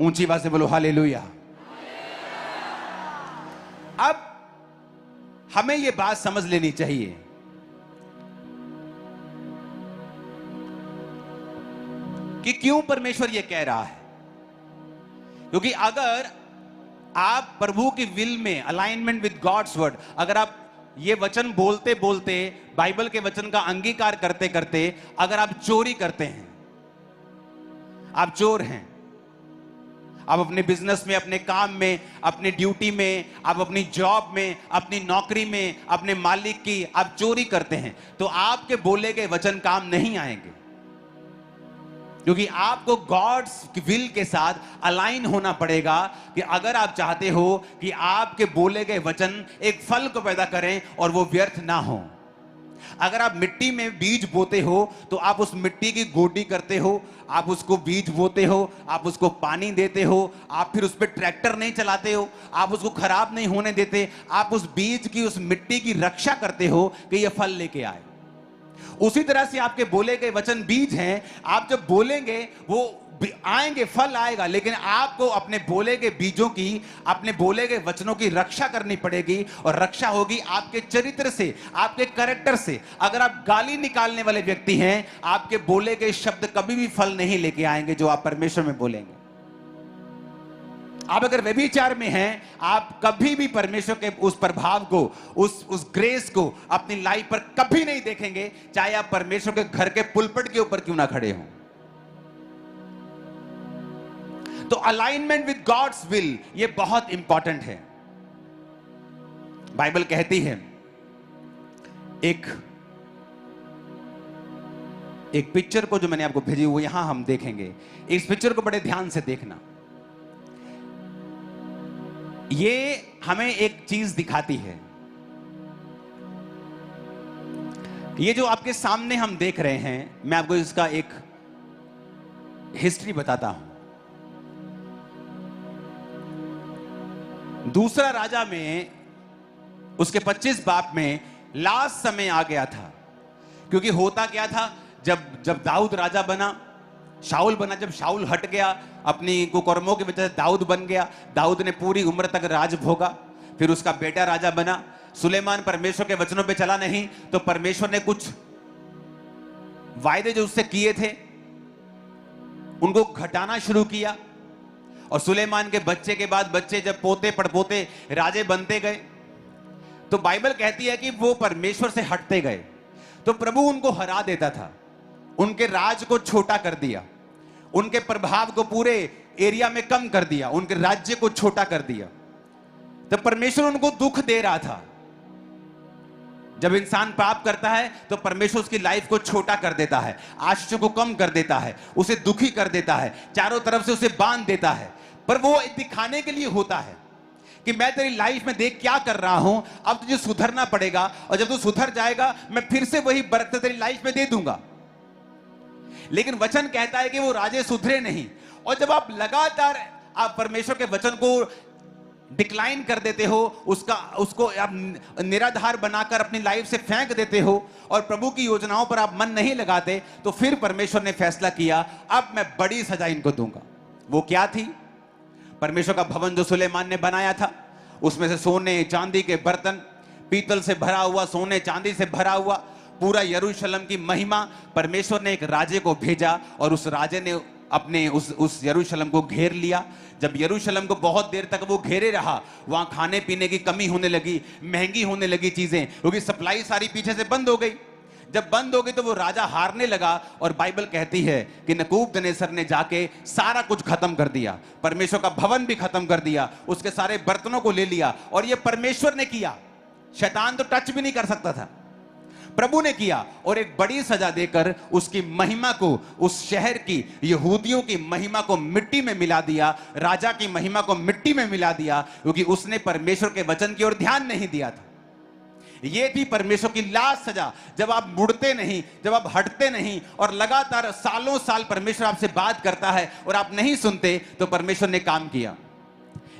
ऊंची आवाज से बोलो हालेलुया। अब हमें यह बात समझ लेनी चाहिए कि क्यों परमेश्वर यह कह रहा है। क्योंकि अगर आप प्रभु की विल में, अलाइनमेंट विद गॉड्स वर्ड, अगर आप ये वचन बोलते बोलते, बाइबल के वचन का अंगीकार करते करते अगर आप चोरी करते हैं, आप चोर हैं, आप अपने बिजनेस में, अपने काम में, अपनी ड्यूटी में, आप अपनी जॉब में, अपनी नौकरी में, अपने मालिक की आप चोरी करते हैं, तो आपके बोले गए वचन काम नहीं आएंगे। क्योंकि आपको गॉड्स की विल के साथ अलाइन होना पड़ेगा कि अगर आप चाहते हो कि आपके बोले गए वचन एक फल को पैदा करें और वो व्यर्थ ना हो। अगर आप मिट्टी में बीज बोते हो तो आप उस मिट्टी की गोडी करते हो, आप उसको बीज बोते हो, आप उसको पानी देते हो, आप फिर उस पर ट्रैक्टर नहीं चलाते हो, आप उसको खराब नहीं होने देते, आप उस बीज की, उस मिट्टी की रक्षा करते हो कि यह फल लेके आए। उसी तरह से आपके बोले गए वचन बीज हैं। आप जब बोलेंगे वो आएंगे, फल आएगा, लेकिन आपको अपने बोले गए बीजों की, अपने बोले गए वचनों की रक्षा करनी पड़ेगी, और रक्षा होगी आपके चरित्र से, आपके कैरेक्टर से। अगर आप गाली निकालने वाले व्यक्ति हैं, आपके बोले गए शब्द कभी भी फल नहीं लेके आएंगे जो आप परमेश्वर में बोलेंगे। आप अगर व्यभिचार में हैं, आप कभी भी परमेश्वर के उस प्रभाव को, उस ग्रेस को अपनी लाइफ पर कभी नहीं देखेंगे, चाहे आप परमेश्वर के घर के पुलपट के ऊपर क्यों ना खड़े हों। तो अलाइनमेंट विद गॉड्स विल, ये बहुत इंपॉर्टेंट है। बाइबल कहती है, एक पिक्चर को जो मैंने आपको भेजी वो यहां हम देखेंगे। इस पिक्चर को बड़े ध्यान से देखना। ये हमें एक चीज दिखाती है। ये जो आपके सामने हम देख रहे हैं, मैं आपको इसका एक हिस्ट्री बताता हूं। दूसरा राजा में उसके 25 बाप में लास्ट समय आ गया था। क्योंकि होता क्या था, जब दाऊद राजा बना, शाऊल बना, जब शाऊल हट गया, अपनी कुकर्मों की वजह से दाऊद बन गया। दाऊद ने पूरी उम्र तक राज भोगा, फिर उसका बेटा राजा बना। सुलेमान परमेश्वर के वचनों पे चला नहीं, तो परमेश्वर ने कुछ वायदे जो उससे किए थे उनको घटाना शुरू किया। और सुलेमान के बच्चे के बाद बच्चे, जब पोते पड़पोते राजे बनते गए, तो बाइबल कहती है कि वो परमेश्वर से हटते गए, तो प्रभु उनको हरा देता था, उनके राज को छोटा कर दिया, उनके प्रभाव को पूरे एरिया में कम कर दिया, उनके राज्य को छोटा कर दिया। तो परमेश्वर उनको दुख दे रहा था। जब इंसान पाप करता है तो परमेश्वर उसकी लाइफ को छोटा कर देता है, आशीषों को कम कर देता है, उसे दुखी कर देता है, चारों तरफ से उसे बांध देता है। पर वो दिखाने के लिए होता है कि मैं तेरी लाइफ में देख क्या कर रहा हूं, अब तुझे सुधरना पड़ेगा, और जब तू सुधर जाएगा मैं फिर से वही बरकत तेरी लाइफ में दे दूंगा। लेकिन वचन कहता है कि वो राजे सुधरे नहीं, और जब आप लगातार आप परमेश्वर के वचन को डिक्लाइन कर देते हो, उसको आप निराधार बनाकर अपनी लाइफ से फेंक देते हो, और प्रभु की योजनाओं पर आप मन नहीं लगाते, तो फिर परमेश्वर ने फैसला किया, अब मैं बड़ी सजा इनको दूंगा। वो क्या थी? परमेश्वर का भवन जो सुलेमान ने बनाया था, उसमें से सोने चांदी के बर्तन, पीतल से भरा हुआ, सोने चांदी से भरा हुआ पूरा यरूशलेम की महिमा, परमेश्वर ने एक राजे को भेजा, और उस राजे ने अपने उस यरूशलेम को घेर लिया। जब यरूशलेम को बहुत देर तक वो घेरे रहा, वहां खाने पीने की कमी होने लगी, महंगी होने लगी चीजें, क्योंकि सप्लाई सारी पीछे से बंद हो गई। जब बंद हो गई तो वो राजा हारने लगा, और बाइबल कहती है कि नबूकदनेस्सर ने जाके सारा कुछ खत्म कर दिया, परमेश्वर का भवन भी खत्म कर दिया, उसके सारे बर्तनों को ले लिया। और ये परमेश्वर ने किया, शैतान तो टच भी नहीं कर सकता था, प्रभु ने किया। और एक बड़ी सजा देकर उसकी महिमा को, उस शहर की, यहूदियों की महिमा को मिट्टी में मिला दिया, राजा की महिमा को मिट्टी में मिला दिया, क्योंकि उसने परमेश्वर के वचन की ओर ध्यान नहीं दिया था। यह थी परमेश्वर की लास्ट सजा। जब आप मुड़ते नहीं, जब आप हटते नहीं, और लगातार सालों साल परमेश्वर आपसे बात करता है और आप नहीं सुनते, तो परमेश्वर ने काम किया।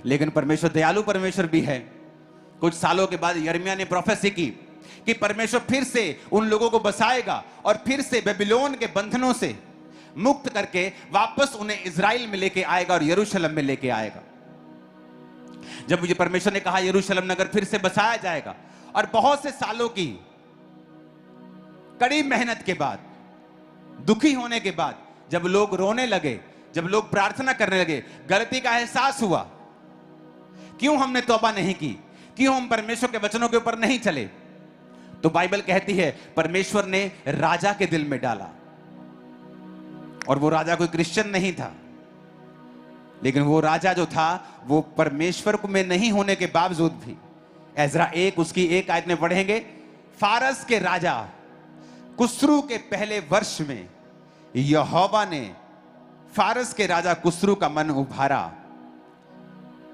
लेकिन परमेश्वर दयालु परमेश्वर भी है। कुछ सालों के बाद यिर्मयाह ने प्रोफेसी की कि परमेश्वर फिर से उन लोगों को बसाएगा, और फिर से बेबीलोन के बंधनों से मुक्त करके वापस उन्हें इजराइल में लेके आएगा और यरूशलेम में लेके आएगा। जब मुझे परमेश्वर ने कहा यरूशलेम नगर फिर से बसाया जाएगा, और बहुत से सालों की कड़ी मेहनत के बाद, दुखी होने के बाद, जब लोग रोने लगे, जब लोग प्रार्थना करने लगे, गलती का एहसास हुआ, क्यों हमने तौबा नहीं की, क्यों हम परमेश्वर के वचनों के ऊपर नहीं चले, तो बाइबल कहती है परमेश्वर ने राजा के दिल में डाला। और वो राजा कोई क्रिश्चियन नहीं था, लेकिन वो राजा जो था वो परमेश्वर में नहीं होने के बावजूद भी, एजरा 1 उसकी 1 आयत में पढ़ेंगे, फारस के राजा कुस्रू के पहले वर्ष में यहोवा ने फारस के राजा कुस्रू का मन उभारा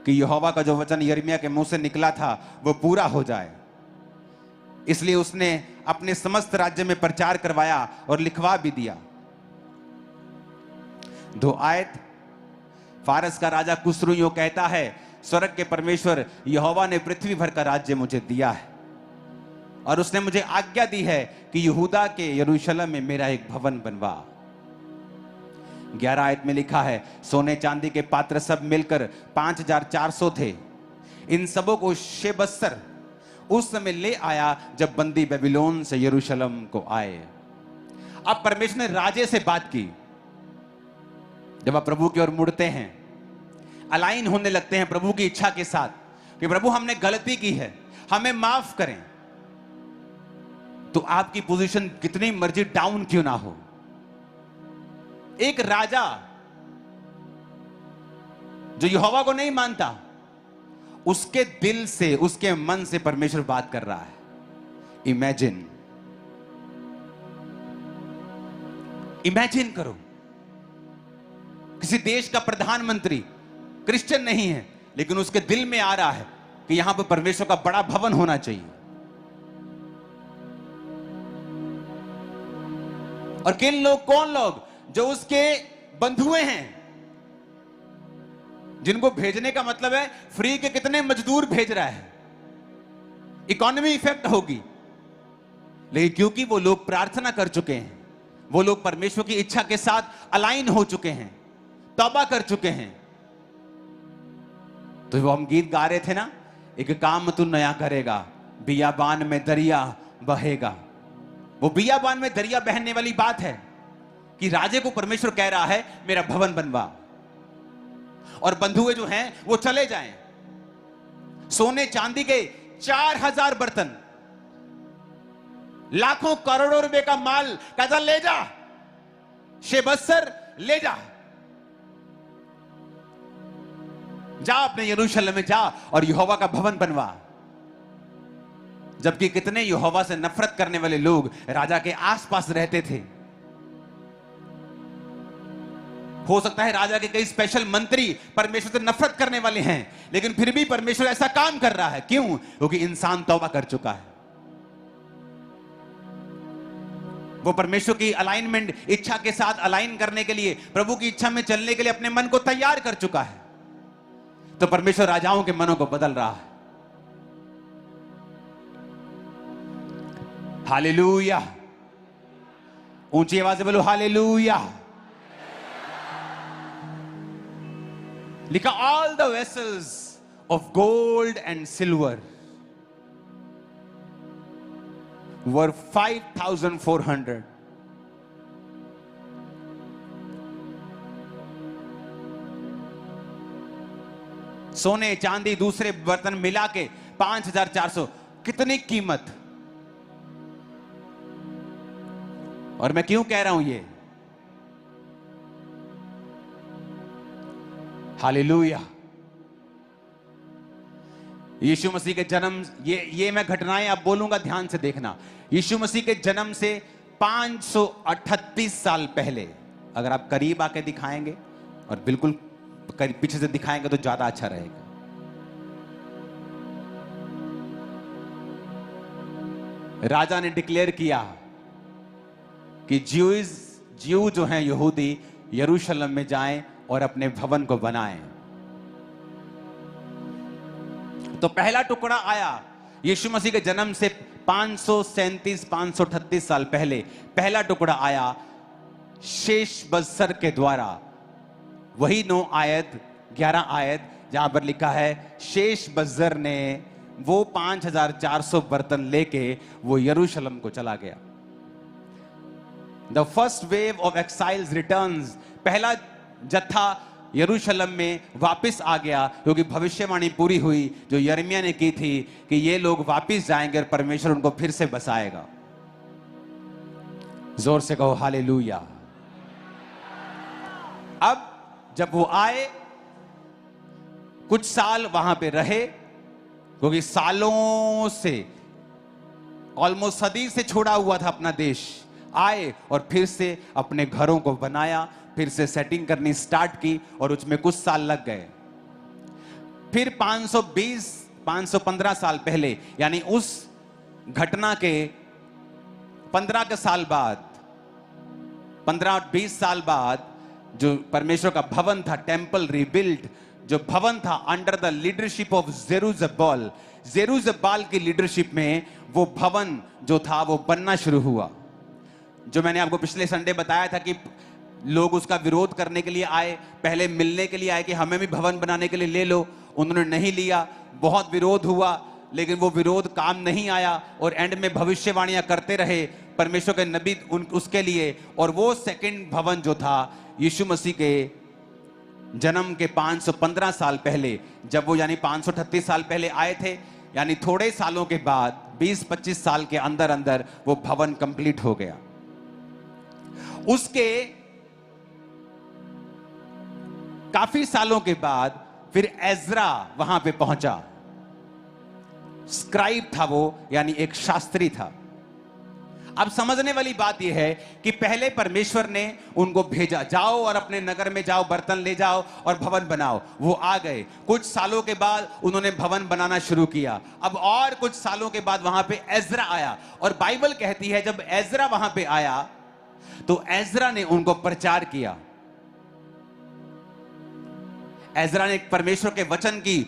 कि यहोवा का जो वचन यिर्मयाह के मुंह से निकला था वो पूरा हो जाए। इसलिए उसने अपने समस्त राज्य में प्रचार करवाया और लिखवा भी दिया। 2 आयत, फारस का राजा कुस्रू यूं कहता है, स्वर्ग के परमेश्वर यहोवा ने पृथ्वी भर का राज्य मुझे दिया है, और उसने मुझे आज्ञा दी है कि यहूदा के यरूशलेम में मेरा एक भवन बनवा। 11 आयत में लिखा है, सोने चांदी के पात्र सब मिलकर 5400 थे। इन सबों को शेबस्सर उस समय ले आया जब बंदी बेबीलोन से यरूशलेम को आए। अब परमेश्वर ने राजे से बात की। जब आप प्रभु की ओर मुड़ते हैं, अलाइन होने लगते हैं प्रभु की इच्छा के साथ कि प्रभु हमने गलती की है, हमें माफ करें, तो आपकी पोजीशन कितनी मर्जी डाउन क्यों ना हो, एक राजा जो यहोवा को नहीं मानता, उसके दिल से, उसके मन से परमेश्वर बात कर रहा है। इमेजिन करो, किसी देश का प्रधानमंत्री क्रिश्चियन नहीं है, लेकिन उसके दिल में आ रहा है कि यहां पर परमेश्वर का बड़ा भवन होना चाहिए। और किन लोग, कौन लोग जो उसके बंधुए हैं, जिनको भेजने का मतलब है फ्री के कितने मजदूर भेज रहा है, इकोनॉमी इफेक्ट होगी, लेकिन क्योंकि वो लोग प्रार्थना कर चुके हैं, वो लोग परमेश्वर की इच्छा के साथ अलाइन हो चुके हैं, तौबा कर चुके हैं, तो वो हम गीत गा रहे थे ना, एक काम तू नया करेगा, बियाबान में दरिया बहेगा। वो बियाबान में दरिया बहने वाली बात है कि राजे को परमेश्वर कह रहा है मेरा भवन बनवा, और बंधुए जो हैं वो चले जाएं। सोने चांदी के 4000 बर्तन, लाखों करोड़ों रुपए का माल कहता ले जा, शेबस्सर ले जा, जा अपने यरूशलेम में जा और यहोवा का भवन बनवा। जबकि कितने यहोवा से नफरत करने वाले लोग राजा के आसपास रहते थे। हो सकता है राजा के कई स्पेशल मंत्री परमेश्वर से नफरत करने वाले हैं, लेकिन फिर भी परमेश्वर ऐसा काम कर रहा है। क्यों? क्योंकि इंसान तौबा कर चुका है। वो परमेश्वर की अलाइनमेंट इच्छा के साथ अलाइन करने के लिए, प्रभु की इच्छा में चलने के लिए अपने मन को तैयार कर चुका है। तो परमेश्वर राजाओं के मनों को बदल रहा है। हालेलुया, ऊंची आवाज से बोलो हालेलुया। लिखा all the vessels of gold and silver were 5400। सोने चांदी दूसरे बर्तन मिला के 5400। कितनी कीमत! और मैं क्यों कह रहा हूं ये? हालेलुया। यीशु मसीह के जन्म, ये मैं घटनाएं अब बोलूंगा, ध्यान से देखना। यीशु मसीह के जन्म से 538 साल पहले, अगर आप करीब आके दिखाएंगे और बिल्कुल पीछे से दिखाएंगे तो ज्यादा अच्छा रहेगा। राजा ने डिक्लेयर किया कि ज्यू जो हैं यहूदी यरूशलेम में जाएं और अपने भवन को बनाएं। तो पहला टुकड़ा आया यीशु मसीह के जन्म से 537-538 साल पहले। पहला टुकड़ा आया शेशबज्जर के द्वारा। वही 9 आयत 11 आयत जहां पर लिखा है शेशबज्जर ने वो 5400 बर्तन लेके वो यरूशलेम को चला गया। The first wave of exiles returns, पहला जत्था यरूशलेम में वापस आ गया, क्योंकि भविष्यवाणी पूरी हुई जो यिर्मयाह ने की थी कि ये लोग वापस जाएंगे और परमेश्वर उनको फिर से बसाएगा। जोर से कहो हालेलुया। अब जब वो आए, कुछ साल वहां पे रहे, क्योंकि सालों से, ऑलमोस्ट सदी से छोड़ा हुआ था अपना देश। आए और फिर से अपने घरों को बनाया, फिर से सेटिंग करनी स्टार्ट की, और उसमें कुछ साल लग गए। फिर 515 साल पहले, यानी उस घटना के 15 के साल बाद, 15-20 साल बाद, जो परमेश्वर का भवन था, टेंपल रीबिल्ड, जो भवन था अंडर द लीडरशिप ऑफ जेरुब्बाल की लीडरशिप में, वो भवन जो था वो बनना शुरू हुआ। जो मैंने आपको पिछले संडे बताया था कि लोग उसका विरोध करने के लिए आए, पहले मिलने के लिए आए कि हमें भी भवन बनाने के लिए ले लो। उन्होंने नहीं लिया, बहुत विरोध हुआ, लेकिन वो विरोध काम नहीं आया, और एंड में भविष्यवाणियां करते रहे परमेश्वर के नबी उसके लिए। और वो सेकंड भवन जो था यीशु मसीह के जन्म के 515 साल पहले, जब वो यानी 538 साल पहले आए थे, यानी थोड़े सालों के बाद, 20-25 साल के अंदर अंदर वो भवन कंप्लीट हो गया। उसके काफी सालों के बाद फिर एज्रा वहां पे पहुंचा। स्क्राइब था वो, यानी एक शास्त्री था। अब समझने वाली बात यह है कि पहले परमेश्वर ने उनको भेजा, जाओ और अपने नगर में जाओ, बर्तन ले जाओ और भवन बनाओ। वो आ गए। कुछ सालों के बाद उन्होंने भवन बनाना शुरू किया। अब और कुछ सालों के बाद वहां पे एज्रा आया, और बाइबल कहती है जब एज्रा वहां पे आया तो एज्रा ने उनको प्रचार किया। एज्रा ने परमेश्वर के वचन की,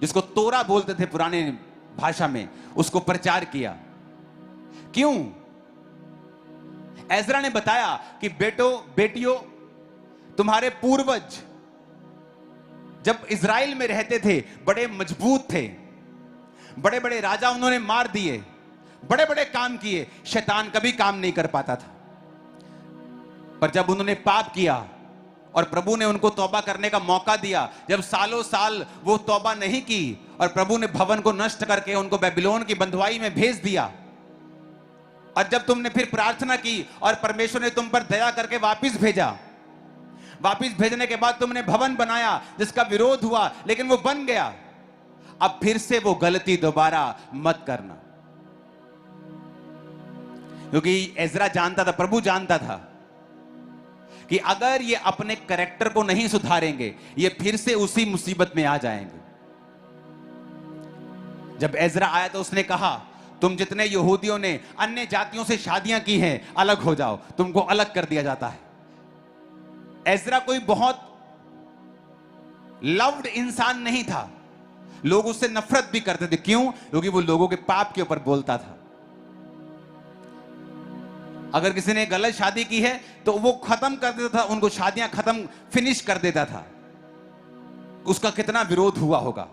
जिसको तोरा बोलते थे पुराने भाषा में, उसको प्रचार किया। क्यों? एजरा ने बताया कि बेटियों, तुम्हारे पूर्वज जब इज़राइल में रहते थे बड़े मजबूत थे, बड़े बड़े राजा उन्होंने मार दिए, बड़े बड़े काम किए, शैतान कभी काम नहीं कर पाता था। पर जब उन्होंने पाप किया और प्रभु ने उनको तौबा करने का मौका दिया, जब सालों साल वो तौबा नहीं की और प्रभु ने भवन को नष्ट करके उनको बेबीलोन की बंधुआई में भेज दिया, और जब तुमने फिर प्रार्थना की और परमेश्वर ने तुम पर दया करके वापस भेजा, वापस भेजने के बाद तुमने भवन बनाया जिसका विरोध हुआ, लेकिन वो बन गया, अब फिर से वो गलती दोबारा मत करना। क्योंकि एजरा जानता था, प्रभु जानता था कि अगर ये अपने कैरेक्टर को नहीं सुधारेंगे, ये फिर से उसी मुसीबत में आ जाएंगे। जब एजरा आया तो उसने कहा, तुम जितने यहूदियों ने अन्य जातियों से शादियां की हैं, अलग हो जाओ, तुमको अलग कर दिया जाता है। एजरा कोई बहुत लव्ड इंसान नहीं था, लोग उससे नफरत भी करते थे। क्यों? क्योंकि वो लोगों के पाप के ऊपर बोलता था। अगर किसी ने गलत शादी की है तो वो खत्म कर देता था, उनको शादियां खत्म फिनिश कर देता था। उसका कितना विरोध हुआ होगा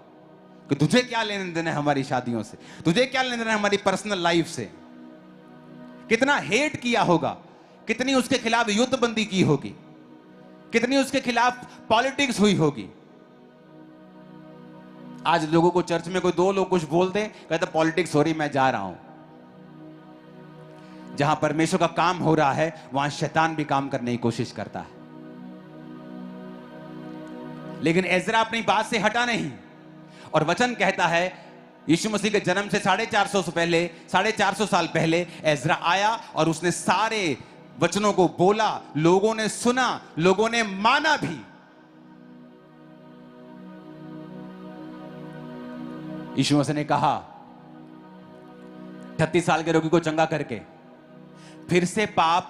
कि तुझे क्या लेने देना है हमारी शादियों से, तुझे क्या लेने देना है हमारी पर्सनल लाइफ से। कितना हेट किया होगा, कितनी उसके खिलाफ युद्धबंदी की होगी, कितनी उसके खिलाफ पॉलिटिक्स हुई होगी। आज लोगों को चर्च में कोई दो लोग कुछ बोलते, कहते पॉलिटिक्स हो रही, मैं जा रहा हूं। जहां परमेश्वर का काम हो रहा है वहां शैतान भी काम करने की कोशिश करता है। लेकिन एजरा अपनी बात से हटा नहीं, और वचन कहता है यीशु मसीह के जन्म से 450 साल पहले एजरा आया और उसने सारे वचनों को बोला, लोगों ने सुना, लोगों ने माना भी। यीशु मसीह ने कहा 38 साल के रोगी को चंगा करके, फिर से पाप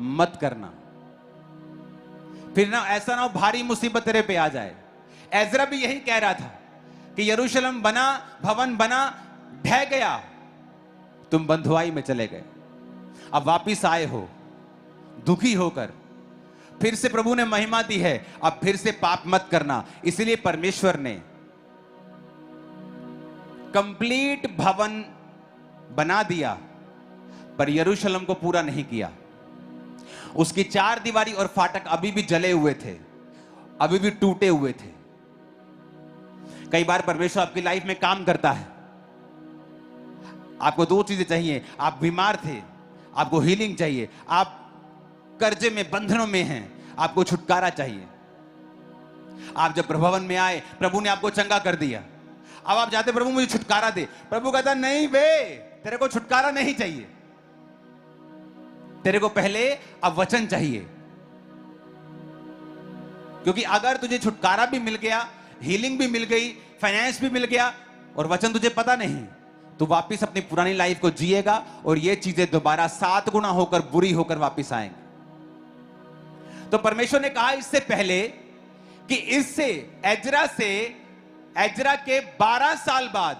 मत करना, फिर ना ऐसा ना हो भारी मुसीबत तेरे पे आ जाए। एजरा भी यही कह रहा था कि यरूशलेम बना, भवन बना, ढह गया, तुम बंधुआई में चले गए, अब वापिस आए हो दुखी होकर, फिर से प्रभु ने महिमा दी है, अब फिर से पाप मत करना। इसलिए परमेश्वर ने कंप्लीट भवन बना दिया, पर यरूशलेम को पूरा नहीं किया। उसकी चार दीवारी और फाटक अभी भी जले हुए थे, अभी भी टूटे हुए थे। कई बार परमेश्वर आपकी लाइफ में काम करता है, आपको दो चीजें चाहिए। आप बीमार थे, आपको हीलिंग चाहिए, आप कर्जे में, बंधनों में हैं, आपको छुटकारा चाहिए। आप जब प्रभवन में आए, प्रभु ने आपको चंगा कर दिया, अब आप जाते प्रभु मुझे छुटकारा दे। प्रभु कहता नहीं बे, तेरे को छुटकारा नहीं चाहिए, तेरे को पहले अब वचन चाहिए। क्योंकि अगर तुझे छुटकारा भी मिल गया, हीलिंग भी मिल गई, फाइनेंस भी मिल गया, और वचन तुझे पता नहीं, तो वापिस अपनी पुरानी लाइफ को जिएगा और ये चीजें दोबारा 7 गुना होकर, बुरी होकर वापिस आएंगे। तो परमेश्वर ने कहा इससे पहले कि इससे एजरा के 12 साल बाद,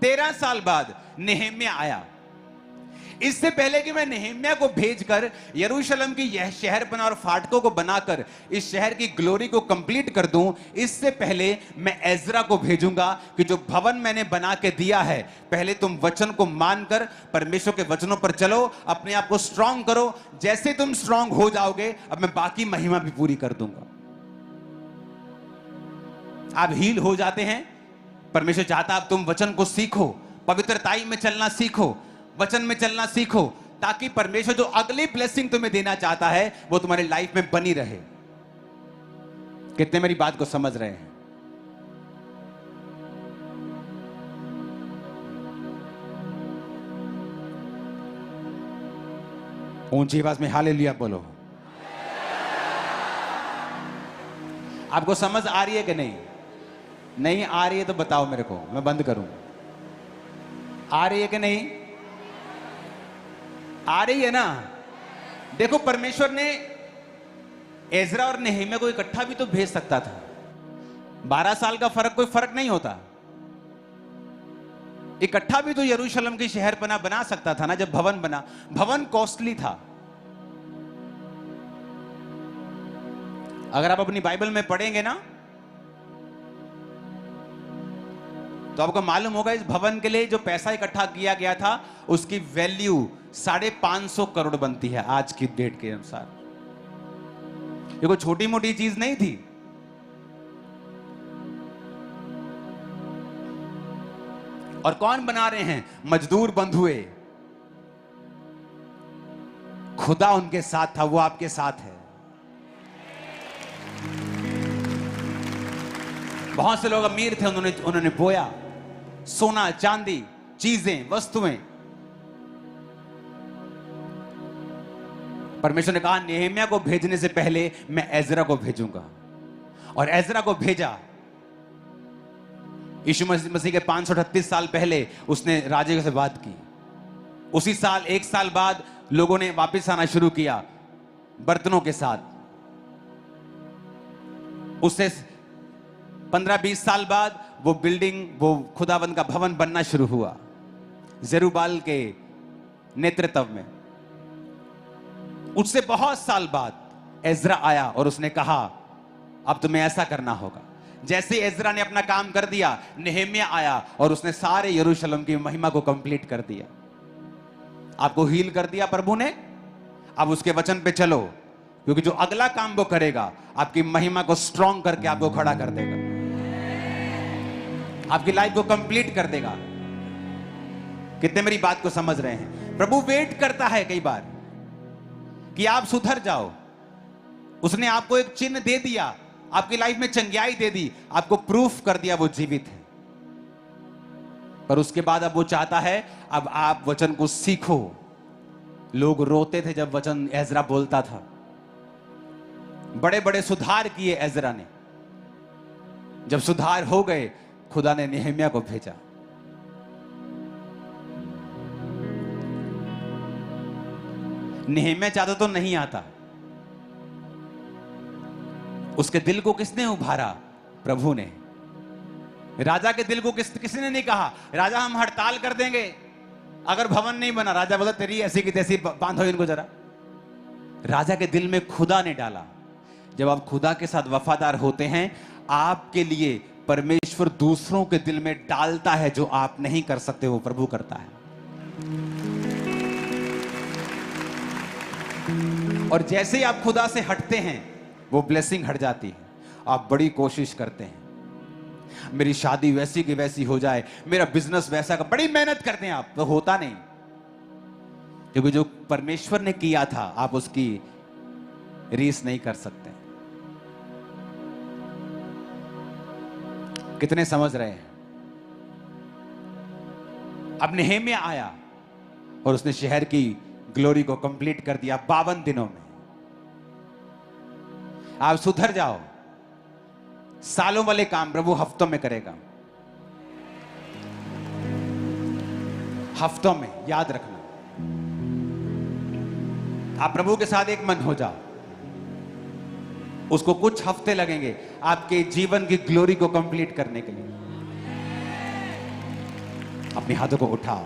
13 साल बाद नेहेम्या आया। इससे पहले कि मैं नेहेम्या को भेजकर यरूशलेम की यह शहर बना और फाटकों को बनाकर इस शहर की ग्लोरी को कंप्लीट कर दूं, इससे पहले मैं एजरा को भेजूंगा कि जो भवन मैंने बना के दिया है, पहले तुम वचन को मानकर परमेश्वर के वचनों पर चलो, अपने आप को स्ट्रांग करो। जैसे तुम स्ट्रांग हो जाओगे, अब मैं बाकी महिमा भी पूरी कर दूंगा। आप हील हो जाते हैं, परमेश्वर चाहता अब तुम वचन को सीखो, पवित्रताई में चलना सीखो, वचन में चलना सीखो, ताकि परमेश्वर जो अगली ब्लेसिंग तुम्हें देना चाहता है वो तुम्हारी लाइफ में बनी रहे। कितने मेरी बात को समझ रहे हैं? ऊंची आवाज में हालेलुया बोलो। आपको समझ आ रही है कि नहीं? नहीं आ रही है तो बताओ मेरे को, मैं बंद करूं। आ रही है कि नहीं? आ रही है ना? देखो, परमेश्वर ने एजरा और नेहेम्या को इकट्ठा भी तो भेज सकता था। 12 साल का फर्क कोई फर्क नहीं होता। इकट्ठा भी तो यरूशलेम की शहरपना बना सकता था ना। जब भवन बना, भवन कॉस्टली था। अगर आप अपनी बाइबल में पढ़ेंगे ना तो आपको मालूम होगा इस भवन के लिए जो पैसा इकट्ठा किया गया था उसकी वैल्यू 550 करोड़ बनती है आज की डेट के अनुसार। ये कोई छोटी मोटी चीज नहीं थी। और कौन बना रहे हैं? मजदूर बंधुए। खुदा उनके साथ था, वो आपके साथ है। बहुत से लोग अमीर थे, उन्होंने बोया सोना चांदी, चीजें, वस्तुएं। परमेश्वर ने कहा नेहम्याह को भेजने से पहले मैं एजरा को भेजूंगा, और एजरा को भेजा। यीशु मसीह के 538 साल पहले उसने राजे से बात की। उसी साल, 1 साल बाद लोगों ने वापस आना शुरू किया बर्तनों के साथ। उससे 15-20 साल बाद वो बिल्डिंग, वो खुदावंद का भवन बनना शुरू हुआ जेरुब्बाबेल के नेतृत्व में। उससे बहुत साल बाद एजरा आया और उसने कहा अब तुम्हें ऐसा करना होगा। जैसे एजरा ने अपना काम कर दिया, नेहम्याह आया और उसने सारे यरूशलेम की महिमा को कंप्लीट कर दिया। आपको हील कर दिया प्रभु ने। अब उसके वचन पे चलो, क्योंकि जो अगला काम वो करेगा आपकी महिमा को स्ट्रॉन्ग करके आपको खड़ा कर देगा, आपकी लाइफ को कंप्लीट कर देगा। कितने मेरी बात को समझ रहे हैं? प्रभु वेट करता है कई बार कि आप सुधर जाओ। उसने आपको एक चिन्ह दे दिया, आपकी लाइफ में चंगियाई दे दी, आपको प्रूफ कर दिया वो जीवित है। पर उसके बाद अब वो चाहता है अब आप वचन को सीखो। लोग रोते थे जब वचन एजरा बोलता था। बड़े बड़े सुधार किए एजरा ने। जब सुधार हो गए, खुदा ने नेहम्याह को भेजा। नेहम्याह चाहता तो नहीं आता। उसके दिल को किसने उभारा? प्रभु ने। राजा के दिल को किसने नहीं कहा राजा हम हड़ताल कर देंगे अगर भवन नहीं बना। राजा बोला तेरी ऐसी की तैसी, बांधो इनको जरा। राजा के दिल में खुदा ने डाला। जब आप खुदा के साथ वफादार होते हैं, आपके लिए परमेश्वर दूसरों के दिल में डालता है जो आप नहीं कर सकते, वो प्रभु करता है। और जैसे ही आप खुदा से हटते हैं, वो ब्लेसिंग हट जाती है। आप बड़ी कोशिश करते हैं मेरी शादी वैसी की वैसी हो जाए, मेरा बिजनेस वैसा का, बड़ी मेहनत करते हैं आप, तो होता नहीं। क्योंकि जो परमेश्वर ने किया था आप उसकी रीस नहीं कर सकते। कितने समझ रहे हैं? अब नेहम्याह आया और उसने शहर की ग्लोरी को कंप्लीट कर दिया 52 दिनों में। आप सुधर जाओ। सालों वाले काम प्रभु हफ्तों में करेगा। हफ्तों में, याद रखना। आप प्रभु के साथ एक मन हो जाओ। उसको कुछ हफ्ते लगेंगे आपके जीवन की ग्लोरी को कंप्लीट करने के लिए। अपने हाथों को उठाओ।